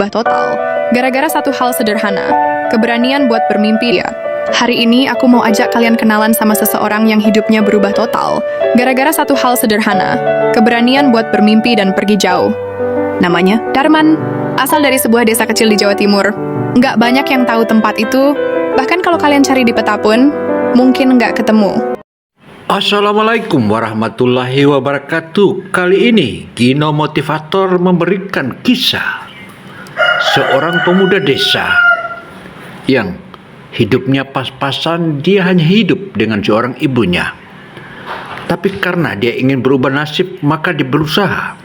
total. Gara-gara satu hal sederhana, keberanian buat bermimpi dia. Hari ini aku mau ajak kalian kenalan sama seseorang yang hidupnya berubah total. Gara-gara satu hal sederhana, keberanian buat bermimpi dan pergi jauh. Namanya Darman, asal dari sebuah desa kecil di Jawa Timur. Nggak banyak yang tahu tempat itu, bahkan kalau kalian cari di peta pun, mungkin nggak ketemu. Assalamualaikum warahmatullahi wabarakatuh. Kali ini Kino Motivator memberikan kisah seorang pemuda desa yang hidupnya pas-pasan. Dia hanya hidup dengan seorang ibunya. Tapi karena dia ingin berubah nasib, maka dia berusaha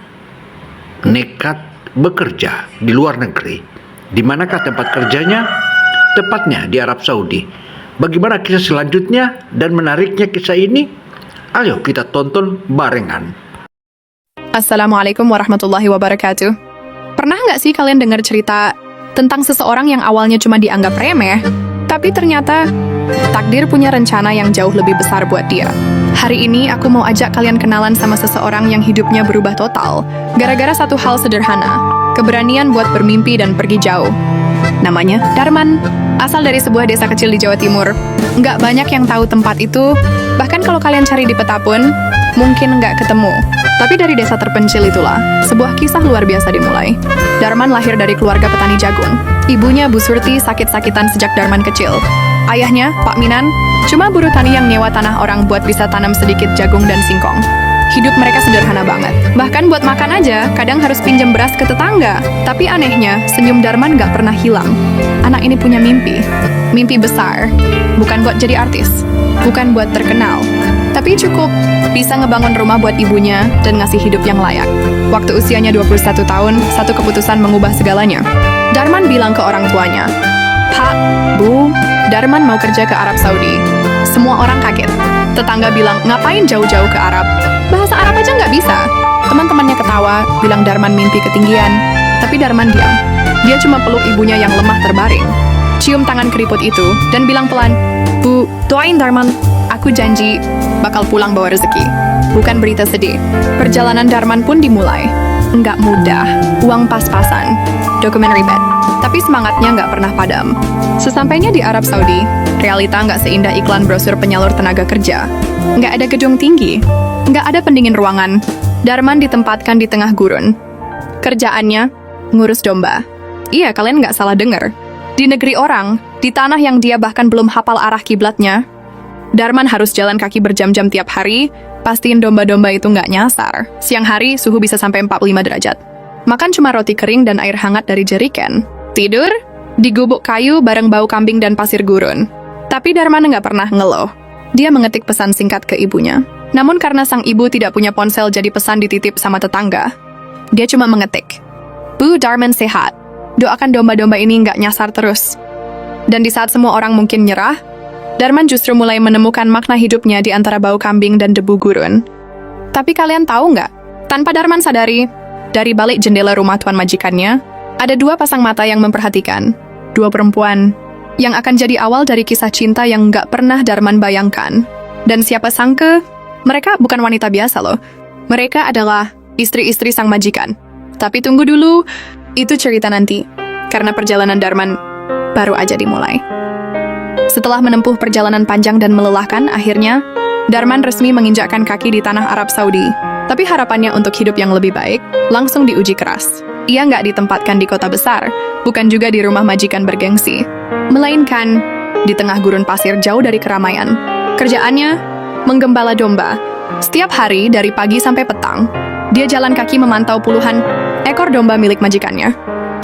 nekat bekerja di luar negeri. Di manakah tempat kerjanya? Tepatnya di Arab Saudi. Bagaimana kisah selanjutnya dan menariknya kisah ini? Ayo kita tonton barengan. Assalamualaikum warahmatullahi wabarakatuh. Pernah nggak sih kalian dengar cerita tentang seseorang yang awalnya cuma dianggap remeh, tapi ternyata takdir punya rencana yang jauh lebih besar buat dia? Hari ini aku mau ajak kalian kenalan sama seseorang yang hidupnya berubah total, gara-gara satu hal sederhana, keberanian buat bermimpi dan pergi jauh. Namanya Darman, asal dari sebuah desa kecil di Jawa Timur. Nggak banyak yang tahu tempat itu, bahkan kalau kalian cari di peta pun, mungkin nggak ketemu. Tapi dari desa terpencil itulah, sebuah kisah luar biasa dimulai. Darman lahir dari keluarga petani jagung. Ibunya Bu Surti sakit-sakitan sejak Darman kecil. Ayahnya, Pak Minan, cuma buruh tani yang nyewa tanah orang buat bisa tanam sedikit jagung dan singkong. Hidup mereka sederhana banget. Bahkan buat makan aja, kadang harus pinjam beras ke tetangga. Tapi anehnya, senyum Darman gak pernah hilang. Anak ini punya mimpi. Mimpi besar. Bukan buat jadi artis. Bukan buat terkenal. Tapi cukup bisa ngebangun rumah buat ibunya dan ngasih hidup yang layak. Waktu usianya 21 tahun, satu keputusan mengubah segalanya. Darman bilang ke orang tuanya, "Pak, Bu, Darman mau kerja ke Arab Saudi." Semua orang kaget. Tetangga bilang, "Ngapain jauh-jauh ke Arab? Bahasa Arab aja nggak bisa." Teman-temannya ketawa, bilang Darman mimpi ketinggian. Tapi Darman diam. Dia cuma peluk ibunya yang lemah terbaring. Cium tangan keriput itu, dan bilang pelan, "Bu, doain Darman. Aku janji bakal pulang bawa rezeki. Bukan berita sedih." Perjalanan Darman pun dimulai. Nggak mudah, uang pas-pasan, dokumen ribet. Tapi semangatnya nggak pernah padam. Sesampainya di Arab Saudi, realita nggak seindah iklan brosur penyalur tenaga kerja. Nggak ada gedung tinggi, nggak ada pendingin ruangan. Darman ditempatkan di tengah gurun. Kerjaannya, ngurus domba. Iya, kalian nggak salah dengar. Di negeri orang, di tanah yang dia bahkan belum hafal arah kiblatnya, Darman harus jalan kaki berjam-jam tiap hari, pastiin domba-domba itu nggak nyasar. Siang hari, suhu bisa sampai 45 derajat. Makan cuma roti kering dan air hangat dari jeriken. Tidur di gubuk kayu bareng bau kambing dan pasir gurun. Tapi Darman nggak pernah ngeluh. Dia mengetik pesan singkat ke ibunya. Namun karena sang ibu tidak punya ponsel, jadi pesan dititip sama tetangga. Dia cuma mengetik, "Bu, Darman sehat. Doakan domba-domba ini nggak nyasar terus." Dan di saat semua orang mungkin nyerah, Darman justru mulai menemukan makna hidupnya di antara bau kambing dan debu gurun. Tapi kalian tahu nggak? Tanpa Darman sadari, dari balik jendela rumah tuan majikannya, ada dua pasang mata yang memperhatikan. Dua perempuan yang akan jadi awal dari kisah cinta yang nggak pernah Darman bayangkan. Dan siapa sangka, mereka bukan wanita biasa loh. Mereka adalah istri-istri sang majikan. Tapi tunggu dulu, itu cerita nanti. Karena perjalanan Darman baru aja dimulai. Setelah menempuh perjalanan panjang dan melelahkan, akhirnya Darman resmi menginjakkan kaki di tanah Arab Saudi. Tapi harapannya untuk hidup yang lebih baik langsung diuji keras. Ia nggak ditempatkan di kota besar, bukan juga di rumah majikan bergengsi, melainkan di tengah gurun pasir jauh dari keramaian. Kerjaannya menggembala domba. Setiap hari dari pagi sampai petang, dia jalan kaki memantau puluhan ekor domba milik majikannya.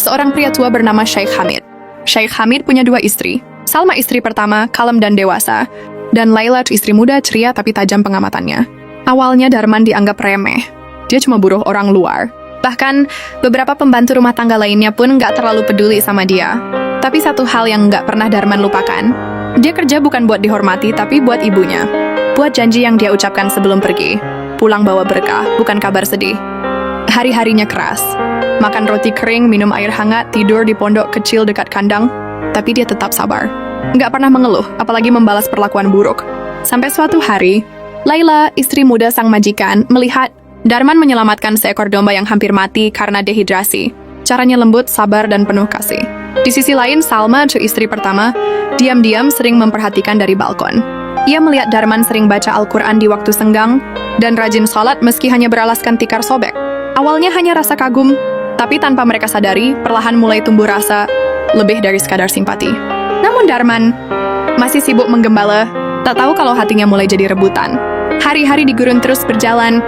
Seorang pria tua bernama Sheikh Hamid. Sheikh Hamid punya dua istri. Salma istri pertama, kalem dan dewasa, dan Laila istri muda, ceria tapi tajam pengamatannya. Awalnya Darman dianggap remeh. Dia cuma buruh orang luar. Bahkan, beberapa pembantu rumah tangga lainnya pun nggak terlalu peduli sama dia. Tapi satu hal yang nggak pernah Darman lupakan, dia kerja bukan buat dihormati, tapi buat ibunya. Buat janji yang dia ucapkan sebelum pergi. Pulang bawa berkah, bukan kabar sedih. Hari-harinya keras. Makan roti kering, minum air hangat, tidur di pondok kecil dekat kandang. Tapi dia tetap sabar. Nggak pernah mengeluh, apalagi membalas perlakuan buruk. Sampai suatu hari, Laila, istri muda sang majikan, melihat Darman menyelamatkan seekor domba yang hampir mati karena dehidrasi. Caranya lembut, sabar, dan penuh kasih. Di sisi lain, Salma, istri pertama, diam-diam sering memperhatikan dari balkon. Ia melihat Darman sering baca Al-Quran di waktu senggang dan rajin sholat meski hanya beralaskan tikar sobek. Awalnya hanya rasa kagum, tapi tanpa mereka sadari, perlahan mulai tumbuh rasa lebih dari sekadar simpati. Namun Darman masih sibuk menggembala, tak tahu kalau hatinya mulai jadi rebutan. Hari-hari di gurun terus berjalan.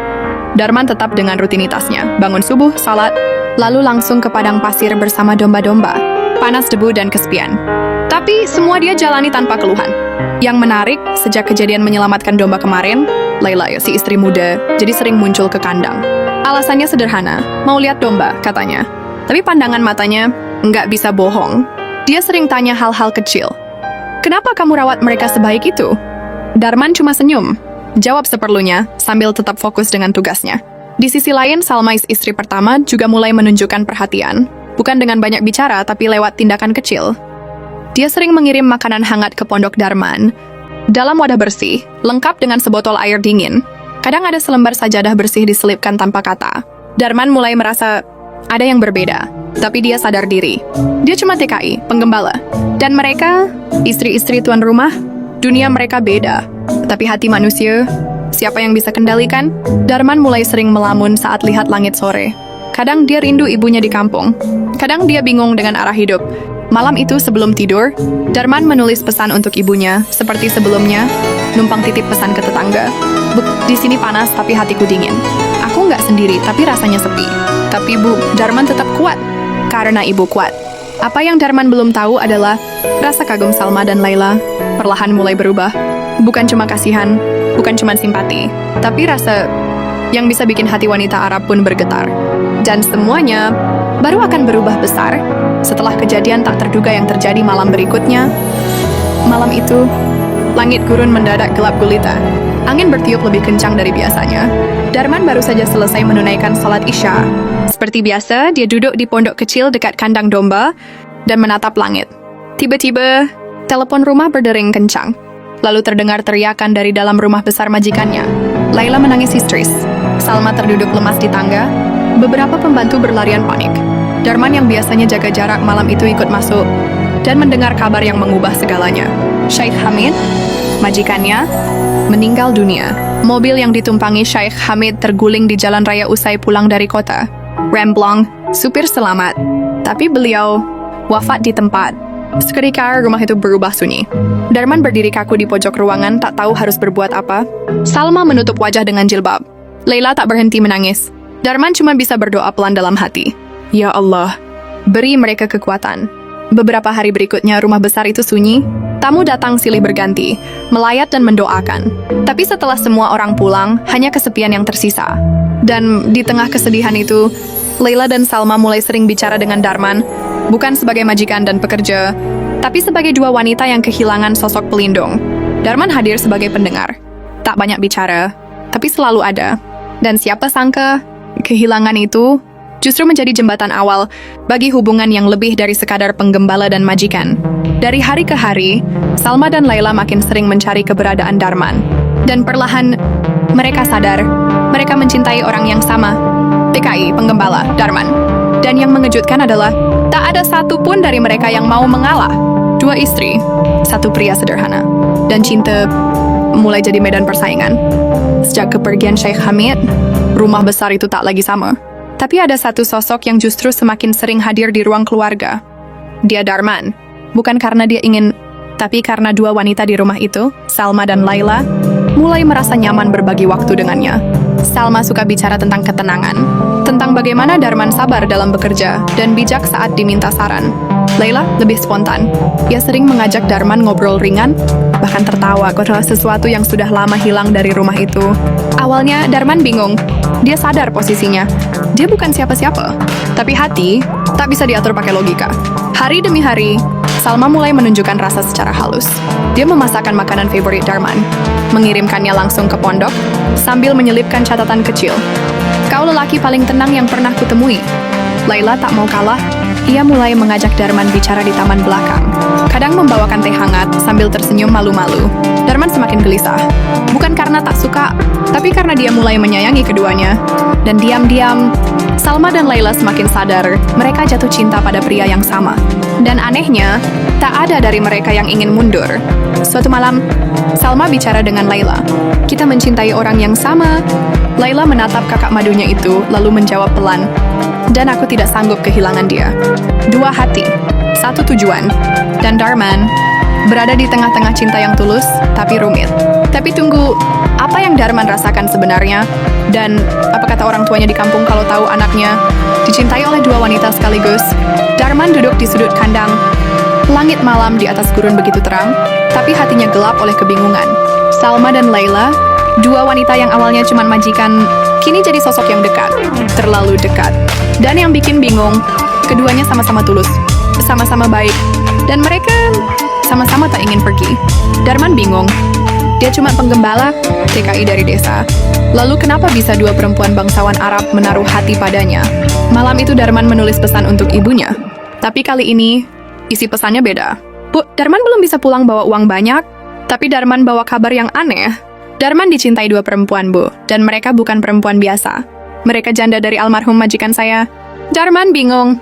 Darman tetap dengan rutinitasnya, bangun subuh, salat, lalu langsung ke padang pasir bersama domba-domba, panas debu dan kesepian. Tapi semua dia jalani tanpa keluhan. Yang menarik, sejak kejadian menyelamatkan domba kemarin, Laila, si istri muda, jadi sering muncul ke kandang. Alasannya sederhana, mau lihat domba, katanya. Tapi pandangan matanya nggak bisa bohong. Dia sering tanya hal-hal kecil. Kenapa kamu rawat mereka sebaik itu? Darman cuma senyum, jawab seperlunya, sambil tetap fokus dengan tugasnya. Di sisi lain, Salma, istri pertama, juga mulai menunjukkan perhatian. Bukan dengan banyak bicara, tapi lewat tindakan kecil. Dia sering mengirim makanan hangat ke pondok Darman dalam wadah bersih, lengkap dengan sebotol air dingin. Kadang ada selembar sajadah bersih diselipkan tanpa kata. Darman mulai merasa ada yang berbeda, tapi dia sadar diri. Dia cuma TKI, penggembala. Dan mereka, istri-istri tuan rumah, dunia mereka beda. Tapi hati manusia, siapa yang bisa kendalikan? Darman mulai sering melamun saat lihat langit sore. Kadang dia rindu ibunya di kampung. Kadang dia bingung dengan arah hidup. Malam itu sebelum tidur, Darman menulis pesan untuk ibunya, seperti sebelumnya, numpang titip pesan ke tetangga. Bu, di sini panas tapi hatiku dingin. Aku nggak sendiri, tapi rasanya sepi. Tapi Bu, Darman tetap kuat, karena ibu kuat. Apa yang Darman belum tahu adalah, rasa kagum Salma dan Laila perlahan mulai berubah. Bukan cuma kasihan, bukan cuma simpati, tapi rasa yang bisa bikin hati wanita Arab pun bergetar. Dan semuanya baru akan berubah besar setelah kejadian tak terduga yang terjadi malam berikutnya. Malam itu, langit gurun mendadak gelap gulita. Angin bertiup lebih kencang dari biasanya. Darman baru saja selesai menunaikan salat Isya. Seperti biasa, dia duduk di pondok kecil dekat kandang domba dan menatap langit. Tiba-tiba, telepon rumah berdering kencang. Lalu terdengar teriakan dari dalam rumah besar majikannya. Laila menangis histeris. Salma terduduk lemas di tangga. Beberapa pembantu berlarian panik. Darman yang biasanya jaga jarak malam itu ikut masuk dan mendengar kabar yang mengubah segalanya. Syekh Hamid, majikannya, meninggal dunia. Mobil yang ditumpangi Syekh Hamid terguling di jalan raya usai pulang dari kota. Remblong, supir selamat. Tapi beliau wafat di tempat. Seketika rumah itu berubah sunyi. Darman berdiri kaku di pojok ruangan, tak tahu harus berbuat apa. Salma menutup wajah dengan jilbab. Laila tak berhenti menangis. Darman cuma bisa berdoa pelan dalam hati. Ya Allah, beri mereka kekuatan. Beberapa hari berikutnya rumah besar itu sunyi. Tamu datang silih berganti, melayat dan mendoakan. Tapi setelah semua orang pulang, hanya kesepian yang tersisa. Dan di tengah kesedihan itu, Laila dan Salma mulai sering bicara dengan Darman, bukan sebagai majikan dan pekerja, tapi sebagai dua wanita yang kehilangan sosok pelindung. Darman hadir sebagai pendengar. Tak banyak bicara, tapi selalu ada. Dan siapa sangka, kehilangan itu justru menjadi jembatan awal bagi hubungan yang lebih dari sekadar penggembala dan majikan. Dari hari ke hari, Salma dan Laila makin sering mencari keberadaan Darman. Dan perlahan, mereka sadar, mereka mencintai orang yang sama, TKI, penggembala, Darman. Dan yang mengejutkan adalah, tak ada satupun dari mereka yang mau mengalah. Dua istri, satu pria sederhana. Dan cinta mulai jadi medan persaingan. Sejak kepergian Syekh Hamid, rumah besar itu tak lagi sama. Tapi ada satu sosok yang justru semakin sering hadir di ruang keluarga. Dia Darman. Bukan karena dia ingin, tapi karena dua wanita di rumah itu, Salma dan Laila, mulai merasa nyaman berbagi waktu dengannya. Salma suka bicara tentang ketenangan, tentang bagaimana Darman sabar dalam bekerja, dan bijak saat diminta saran. Laila lebih spontan. Ia sering mengajak Darman ngobrol ringan, bahkan tertawa karena sesuatu yang sudah lama hilang dari rumah itu. Awalnya Darman bingung. Dia sadar posisinya. Dia bukan siapa-siapa. Tapi hati tak bisa diatur pakai logika. Hari demi hari, Salma mulai menunjukkan rasa secara halus. Dia memasakkan makanan favorit Darman, mengirimkannya langsung ke pondok, sambil menyelipkan catatan kecil. Kau lelaki paling tenang yang pernah kutemui. Laila tak mau kalah. Ia mulai mengajak Darman bicara di taman belakang. Kadang membawakan teh hangat sambil tersenyum malu-malu. Darman semakin gelisah. Bukan karena tak suka, tapi karena dia mulai menyayangi keduanya. Dan diam-diam, Salma dan Laila semakin sadar mereka jatuh cinta pada pria yang sama. Dan anehnya, tak ada dari mereka yang ingin mundur. Suatu malam, Salma bicara dengan Laila. Kita mencintai orang yang sama. Laila menatap kakak madunya itu, lalu menjawab pelan. Dan aku tidak sanggup kehilangan dia. Dua hati, satu tujuan. Dan Darman berada di tengah-tengah cinta yang tulus, tapi rumit. Tapi tunggu, apa yang Darman rasakan sebenarnya? Dan apa kata orang tuanya di kampung kalau tahu anaknya dicintai oleh dua wanita sekaligus? Darman duduk di sudut kandang. Langit malam di atas gurun begitu terang, tapi hatinya gelap oleh kebingungan. Salma dan Laila, dua wanita yang awalnya cuma majikan, kini jadi sosok yang dekat. Terlalu dekat. Dan yang bikin bingung, keduanya sama-sama tulus, sama-sama baik, dan mereka sama-sama tak ingin pergi. Darman bingung. Dia cuma penggembala TKI dari desa. Lalu kenapa bisa dua perempuan bangsawan Arab menaruh hati padanya? Malam itu Darman menulis pesan untuk ibunya. Tapi kali ini, isi pesannya beda. Bu, Darman belum bisa pulang bawa uang banyak, tapi Darman bawa kabar yang aneh. Darman dicintai dua perempuan, Bu, dan mereka bukan perempuan biasa. Mereka janda dari almarhum majikan saya. Darman bingung.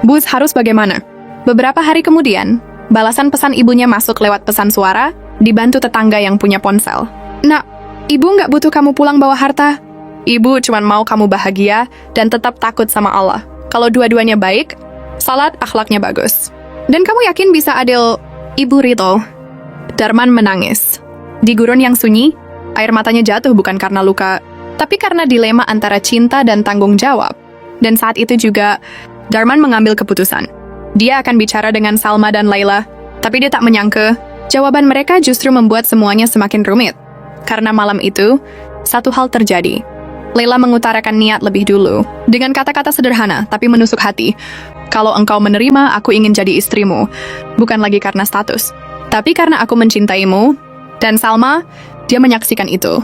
Bu, harus bagaimana? Beberapa hari kemudian, balasan pesan ibunya masuk lewat pesan suara, dibantu tetangga yang punya ponsel. Nak, ibu nggak butuh kamu pulang bawa harta. Ibu cuma mau kamu bahagia dan tetap takut sama Allah. Kalau dua-duanya baik, salat akhlaknya bagus. Dan kamu yakin bisa adil? Ibu Rito. Darman menangis. Di gurun yang sunyi, air matanya jatuh bukan karena luka, tapi karena dilema antara cinta dan tanggung jawab. Dan saat itu juga, Darman mengambil keputusan. Dia akan bicara dengan Salma dan Laila, tapi dia tak menyangka, jawaban mereka justru membuat semuanya semakin rumit. Karena malam itu, satu hal terjadi. Laila mengutarakan niat lebih dulu, dengan kata-kata sederhana tapi menusuk hati. Kalau engkau menerima, aku ingin jadi istrimu. Bukan lagi karena status, tapi karena aku mencintaimu. Dan Salma, dia menyaksikan itu.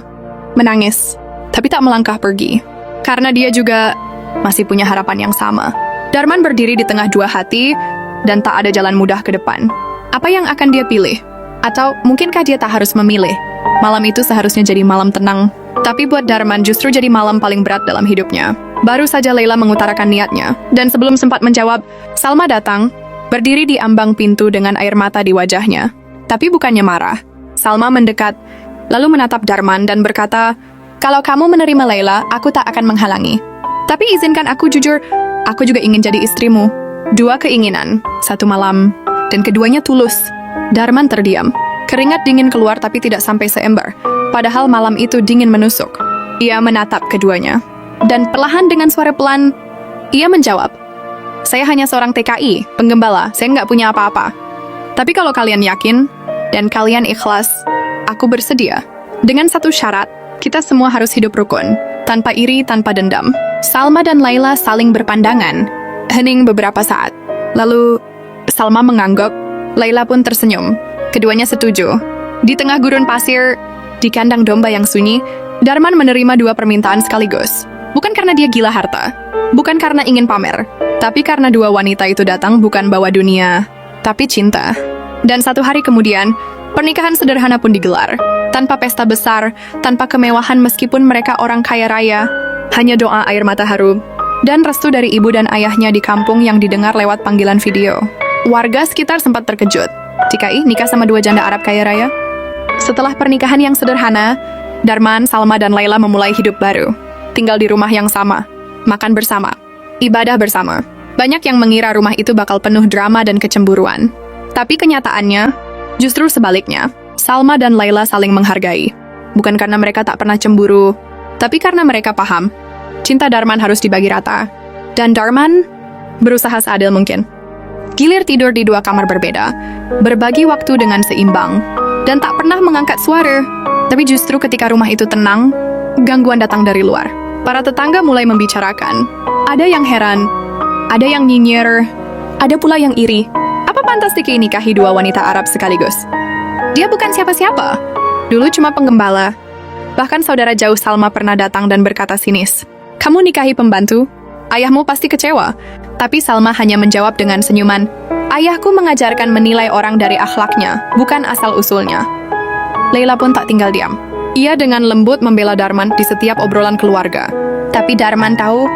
Menangis, tapi tak melangkah pergi. Karena dia juga masih punya harapan yang sama. Darman berdiri di tengah dua hati, dan tak ada jalan mudah ke depan. Apa yang akan dia pilih? Atau mungkinkah dia tak harus memilih? Malam itu seharusnya jadi malam tenang, tapi buat Darman justru jadi malam paling berat dalam hidupnya. Baru saja Laila mengutarakan niatnya, dan sebelum sempat menjawab, Salma datang, berdiri di ambang pintu dengan air mata di wajahnya. Tapi bukannya marah. Salma mendekat, lalu menatap Darman dan berkata, kalau kamu menerima Laila, aku tak akan menghalangi. Tapi izinkan aku jujur, aku juga ingin jadi istrimu. Dua keinginan, satu malam, dan keduanya tulus. Darman terdiam. Keringat dingin keluar tapi tidak sampai seember. Padahal malam itu dingin menusuk. Ia menatap keduanya. Dan perlahan dengan suara pelan, ia menjawab, saya hanya seorang TKI, penggembala, saya nggak punya apa-apa. Tapi kalau kalian yakin, dan kalian ikhlas, aku bersedia. Dengan satu syarat, kita semua harus hidup rukun, tanpa iri, tanpa dendam. Salma dan Laila saling berpandangan, hening beberapa saat. Lalu, Salma mengangguk, Laila pun tersenyum. Keduanya setuju. Di tengah gurun pasir, di kandang domba yang sunyi, Darman menerima dua permintaan sekaligus. Bukan karena dia gila harta, bukan karena ingin pamer, tapi karena dua wanita itu datang bukan bawa dunia, tapi cinta. Dan satu hari kemudian, pernikahan sederhana pun digelar. Tanpa pesta besar, tanpa kemewahan meskipun mereka orang kaya raya, hanya doa air mata haru, dan restu dari ibu dan ayahnya di kampung yang didengar lewat panggilan video. Warga sekitar sempat terkejut. TKI nikah sama dua janda Arab kaya raya? Setelah pernikahan yang sederhana, Darman, Salma, dan Laila memulai hidup baru. Tinggal di rumah yang sama, makan bersama, ibadah bersama. Banyak yang mengira rumah itu bakal penuh drama dan kecemburuan. Tapi kenyataannya, justru sebaliknya. Salma dan Laila saling menghargai. Bukan karena mereka tak pernah cemburu, tapi karena mereka paham, cinta Darman harus dibagi rata. Dan Darman berusaha seadil mungkin. Gilir tidur di dua kamar berbeda, berbagi waktu dengan seimbang, dan tak pernah mengangkat suara. Tapi justru ketika rumah itu tenang, gangguan datang dari luar. Para tetangga mulai membicarakan. Ada yang heran, ada yang nyinyir, ada pula yang iri. Apa pantas TKI nikahi dua wanita Arab sekaligus? Dia bukan siapa-siapa. Dulu cuma penggembala. Bahkan saudara jauh Salma pernah datang dan berkata sinis, kamu nikahi pembantu? Ayahmu pasti kecewa. Tapi Salma hanya menjawab dengan senyuman. Ayahku mengajarkan menilai orang dari akhlaknya, bukan asal-usulnya. Laila pun tak tinggal diam. Ia dengan lembut membela Darman di setiap obrolan keluarga. Tapi Darman tahu,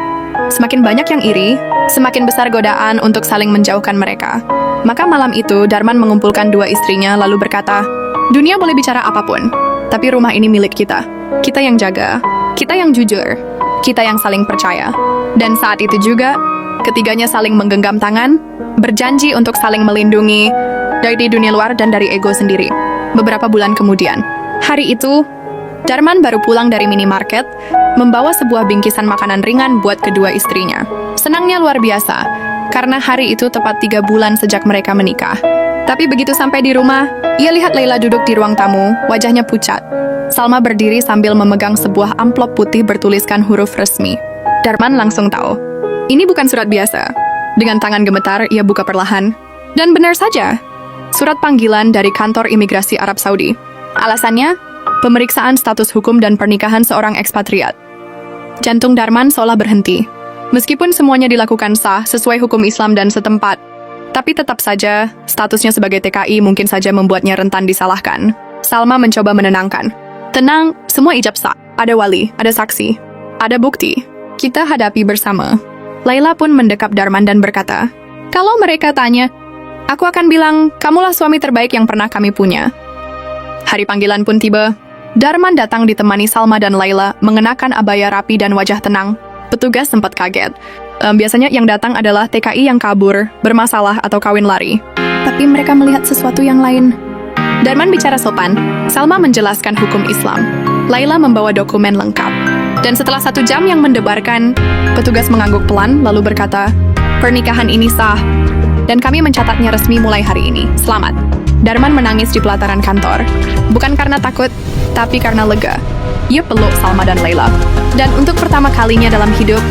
semakin banyak yang iri, semakin besar godaan untuk saling menjauhkan mereka. Maka malam itu, Darman mengumpulkan dua istrinya lalu berkata, dunia boleh bicara apapun, tapi rumah ini milik kita. Kita yang jaga, kita yang jujur, kita yang saling percaya. Dan saat itu juga, ketiganya saling menggenggam tangan, berjanji untuk saling melindungi dari dunia luar dan dari ego sendiri. Beberapa bulan kemudian, hari itu, Darman baru pulang dari minimarket, membawa sebuah bingkisan makanan ringan buat kedua istrinya. Senangnya luar biasa, karena hari itu tepat 3 bulan sejak mereka menikah. Tapi begitu sampai di rumah, ia lihat Laila duduk di ruang tamu, wajahnya pucat. Salma berdiri sambil memegang sebuah amplop putih bertuliskan huruf resmi. Darman langsung tahu, ini bukan surat biasa. Dengan tangan gemetar, ia buka perlahan. Dan benar saja, surat panggilan dari kantor imigrasi Arab Saudi. Alasannya, pemeriksaan status hukum dan pernikahan seorang ekspatriat. Jantung Darman seolah berhenti. Meskipun semuanya dilakukan sah sesuai hukum Islam dan setempat, tapi tetap saja, statusnya sebagai TKI mungkin saja membuatnya rentan disalahkan. Salma mencoba menenangkan. Tenang, semua ijab sah. Ada wali, ada saksi, ada bukti. Kita hadapi bersama. Laila pun mendekap Darman dan berkata, kalau mereka tanya, aku akan bilang, kamulah suami terbaik yang pernah kami punya. Hari panggilan pun tiba. Darman datang ditemani Salma dan Laila mengenakan abaya rapi dan wajah tenang. Petugas sempat kaget. Biasanya yang datang adalah TKI yang kabur, bermasalah atau kawin lari. Tapi mereka melihat sesuatu yang lain. Darman bicara sopan, Salma menjelaskan hukum Islam. Laila membawa dokumen lengkap. Dan setelah 1 jam yang mendebarkan, petugas mengangguk pelan lalu berkata, pernikahan ini sah, dan kami mencatatnya resmi mulai hari ini. Selamat. Darman menangis di pelataran kantor. Bukan karena takut, tapi karena lega. Ia peluk Salma dan Laila. Dan untuk pertama kalinya dalam hidup,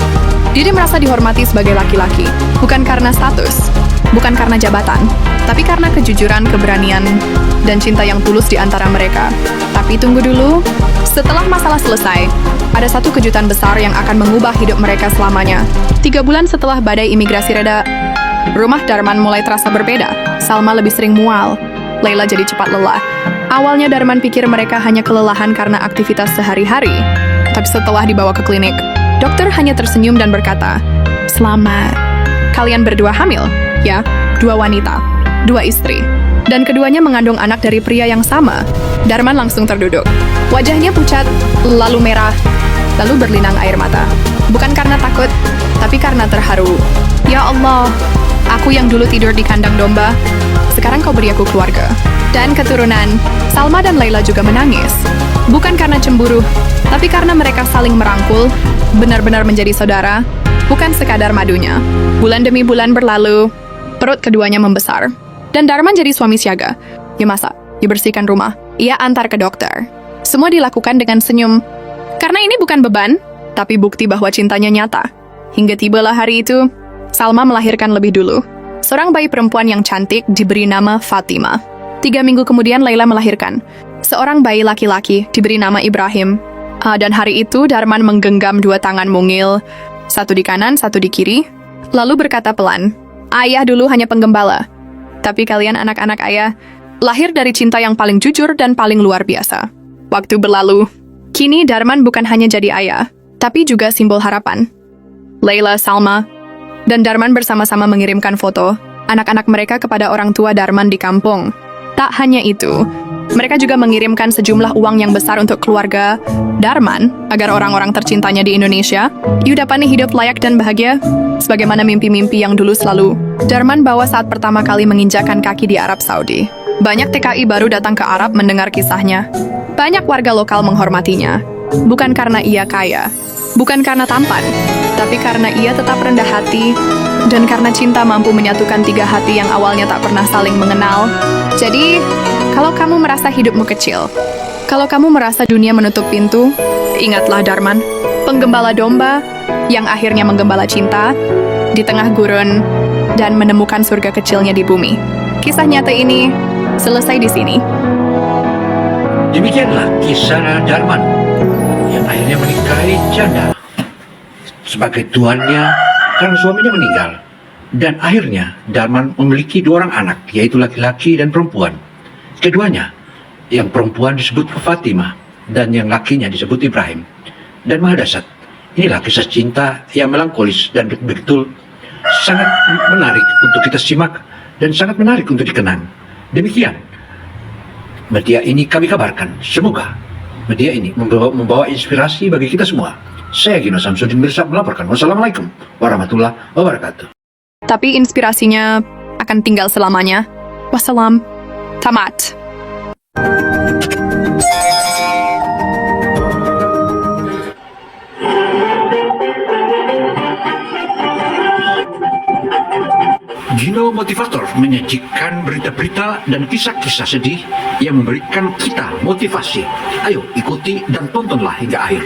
dia merasa dihormati sebagai laki-laki. Bukan karena status, bukan karena jabatan, tapi karena kejujuran, keberanian, dan cinta yang tulus di antara mereka. Tapi tunggu dulu, setelah masalah selesai, ada satu kejutan besar yang akan mengubah hidup mereka selamanya. 3 bulan setelah badai imigrasi reda, rumah Darman mulai terasa berbeda. Salma lebih sering mual. Laila jadi cepat lelah. Awalnya Darman pikir mereka hanya kelelahan karena aktivitas sehari-hari. Tapi setelah dibawa ke klinik, dokter hanya tersenyum dan berkata, selamat. Kalian berdua hamil, ya? 2 wanita, 2 istri. Dan keduanya mengandung anak dari pria yang sama. Darman langsung terduduk. Wajahnya pucat, lalu merah, lalu berlinang air mata. Bukan karena takut, tapi karena terharu. Ya Allah, aku yang dulu tidur di kandang domba, sekarang kau beri aku keluarga. Dan keturunan, Salma dan Laila juga menangis. Bukan karena cemburu, tapi karena mereka saling merangkul, benar-benar menjadi saudara, bukan sekadar madunya. Bulan demi bulan berlalu, perut keduanya membesar. Dan Darman jadi suami siaga. Ia masak, ia bersihkan rumah, ia antar ke dokter. Semua dilakukan dengan senyum. Karena ini bukan beban, tapi bukti bahwa cintanya nyata. Hingga tibalah hari itu, Salma melahirkan lebih dulu. Seorang bayi perempuan yang cantik diberi nama Fatima. 3 minggu kemudian Laila melahirkan. Seorang bayi laki-laki diberi nama Ibrahim. Dan hari itu Darman menggenggam 2 tangan mungil, satu di kanan, satu di kiri, lalu berkata pelan, ayah dulu hanya penggembala. Tapi kalian anak-anak ayah, lahir dari cinta yang paling jujur dan paling luar biasa. Waktu berlalu, kini Darman bukan hanya jadi ayah, tapi juga simbol harapan. Laila, Salma, dan Darman bersama-sama mengirimkan foto anak-anak mereka kepada orang tua Darman di kampung. Tak hanya itu, mereka juga mengirimkan sejumlah uang yang besar untuk keluarga Darman agar orang-orang tercintanya di Indonesia dapat hidup layak dan bahagia sebagaimana mimpi-mimpi yang dulu selalu Darman bawa saat pertama kali menginjakan kaki di Arab Saudi. Banyak TKI baru datang ke Arab mendengar kisahnya. Banyak warga lokal menghormatinya, bukan karena ia kaya, bukan karena tampan, tapi karena ia tetap rendah hati, dan karena cinta mampu menyatukan 3 hati yang awalnya tak pernah saling mengenal. Jadi, kalau kamu merasa hidupmu kecil, kalau kamu merasa dunia menutup pintu, ingatlah Darman, penggembala domba yang akhirnya menggembala cinta di tengah gurun dan menemukan surga kecilnya di bumi. Kisah nyata ini selesai di sini. Demikianlah kisah Darman yang akhirnya menikahi janda sebagai tuannya karena suaminya meninggal. Dan akhirnya Darman memiliki 2 orang anak, yaitu laki-laki dan perempuan. Keduanya, yang perempuan disebut Fatimah dan yang lakinya disebut Ibrahim. Dan Mahadasat, inilah kisah cinta yang melankolis dan betul-betul sangat menarik untuk kita simak dan sangat menarik untuk dikenang. Demikian media ini kami kabarkan. Semoga media ini membawa inspirasi bagi kita semua. Saya Gino Samsudin Mirsad melaporkan. Wassalamualaikum warahmatullahi wabarakatuh. Tapi inspirasinya akan tinggal selamanya. Wassalam. Tamat. Gino Motivator menyajikan berita-berita dan kisah-kisah sedih yang memberikan kita motivasi. Ayo ikuti dan tontonlah hingga akhir.